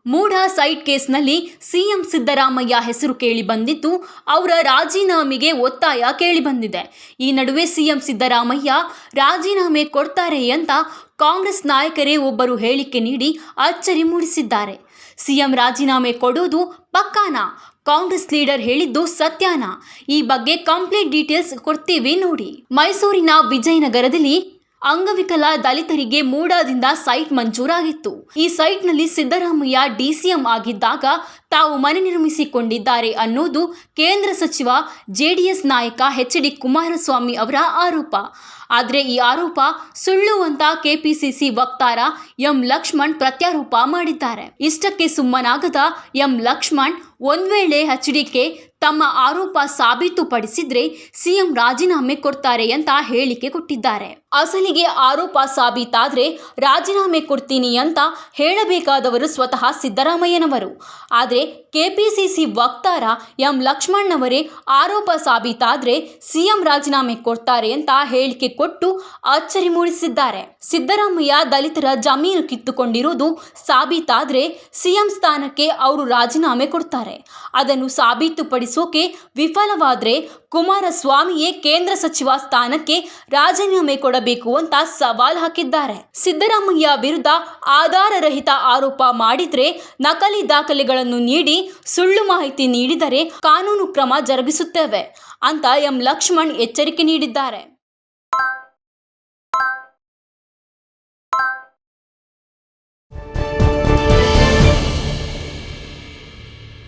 ಮೂಢ site ಕೇಸ್ನಲ್ಲಿ CM Siddaramaiah ಹೆಸರು ಕೇಳಿ ಬಂದಿದ್ದು, ಅವರ ರಾಜೀನಾಮೆಗೆ ಒತ್ತಾಯ ಕೇಳಿಬಂದಿದೆ. ಈ ನಡುವೆ ಸಿಎಂ ಸಿದ್ದರಾಮಯ್ಯ ರಾಜೀನಾಮೆ ಕೊಡ್ತಾರೆ ಅಂತ ಕಾಂಗ್ರೆಸ್ ನಾಯಕರೇ ಒಬ್ಬರು ಹೇಳಿಕೆ ನೀಡಿ ಅಚ್ಚರಿ ಮೂಡಿಸಿದ್ದಾರೆ. ಸಿಎಂ ರಾಜೀನಾಮೆ ಕೊಡೋದು ಪಕ್ಕಾನಾ? ಕಾಂಗ್ರೆಸ್ ಲೀಡರ್ ಹೇಳಿದ್ದು ಸತ್ಯಾನಾ? ಈ ಬಗ್ಗೆ ಕಂಪ್ಲೀಟ್ ಡೀಟೇಲ್ಸ್ ಕೊಡ್ತೀವಿ ನೋಡಿ. ಮೈಸೂರಿನ ವಿಜಯನಗರದಲ್ಲಿ ಅಂಗವಿಕಲ ದಲಿತರಿಗೆ ಮೂಡಾದಿಂದ ಸೈಟ್ ಮಂಜೂರಾಗಿತ್ತು. ಈ ಸೈಟ್ನಲ್ಲಿ ಸಿದ್ದರಾಮಯ್ಯ ಡಿಸಿಎಂ ಆಗಿದ್ದಾಗ ತಾವು ಮನೆ ನಿರ್ಮಿಸಿಕೊಂಡಿದ್ದಾರೆ ಅನ್ನೋದು ಕೇಂದ್ರ ಸಚಿವ ಜೆಡಿಎಸ್ ನಾಯಕ ಎಚ್.ಡಿ. ಕುಮಾರಸ್ವಾಮಿ ಅವರ ಆರೋಪ. ಆದರೆ ಈ ಆರೋಪ ಸುಳ್ಳು ಅಂತ ಕೆಪಿಸಿಸಿ ವಕ್ತಾರ ಎಂ ಲಕ್ಷ್ಮಣ್ ಪ್ರತ್ಯಾರೋಪ ಮಾಡಿದ್ದಾರೆ. ಇಷ್ಟಕ್ಕೆ ಸುಮ್ಮನಾಗದ ಎಂ ಲಕ್ಷ್ಮಣ್, ಒಂದ್ ವೇಳೆ ಎಚ್.ಡಿ.ಕೆ ತಮ್ಮ ಆರೋಪ ಸಾಬೀತುಪಡಿಸಿದ್ರೆ ಸಿಎಂ ರಾಜೀನಾಮೆ ಕೊಡ್ತಾರೆ ಅಂತ ಹೇಳಿಕೆ ಕೊಟ್ಟಿದ್ದಾರೆ. ಅಸಲಿಗೆ ಆರೋಪ ಸಾಬೀತಾದ್ರೆ ರಾಜೀನಾಮೆ ಕೊಡ್ತೀನಿ ಅಂತ ಹೇಳಬೇಕಾದವರು ಸ್ವತಃ ಸಿದ್ದರಾಮಯ್ಯನವರು. ಆದರೆ ಕೆಪಿಸಿಸಿ ವಕ್ತಾರ ಎಂ ಲಕ್ಷ್ಮಣ್ ಅವರೇ ಆರೋಪ ಸಾಬೀತಾದ್ರೆ ಸಿಎಂ ರಾಜೀನಾಮೆ ಕೊಡ್ತಾರೆ ಅಂತ ಹೇಳಿಕೆ ಕೊಟ್ಟು ಅಚ್ಚರಿ ಮೂಡಿಸಿದ್ದಾರೆ. ಸಿದ್ದರಾಮಯ್ಯ ದಲಿತರ ಜಮೀನು ಕಿತ್ತುಕೊಂಡಿರುವುದು ಸಾಬೀತಾದ್ರೆ ಸಿಎಂ ಸ್ಥಾನಕ್ಕೆ ಅವರು ರಾಜೀನಾಮೆ ಕೊಡ್ತಾರೆ. ಅದನ್ನು ಸಾಬೀತುಪಡಿಸೋಕೆ ವಿಫಲವಾದ್ರೆ ಕುಮಾರಸ್ವಾಮಿಯೇ ಕೇಂದ್ರ ಸಚಿವ ಸ್ಥಾನಕ್ಕೆ ರಾಜೀನಾಮೆ ಕೊಡಬೇಕು ಅಂತ ಸವಾಲ್ ಹಾಕಿದ್ದಾರೆ. ಸಿದ್ದರಾಮಯ್ಯ ವಿರುದ್ಧ ಆಧಾರರಹಿತ ಆರೋಪ ಮಾಡಿದ್ರೆ, ನಕಲಿ ದಾಖಲೆಗಳನ್ನು ನೀಡಿ ಸುಳ್ಳು ಮಾಹಿತಿ ನೀಡಿದರೆ ಕಾನೂನು ಕ್ರಮ ಜರುಗಿಸುತ್ತೇವೆ ಅಂತ ಎಂ ಲಕ್ಷ್ಮಣ್ ಎಚ್ಚರಿಕೆ ನೀಡಿದ್ದಾರೆ.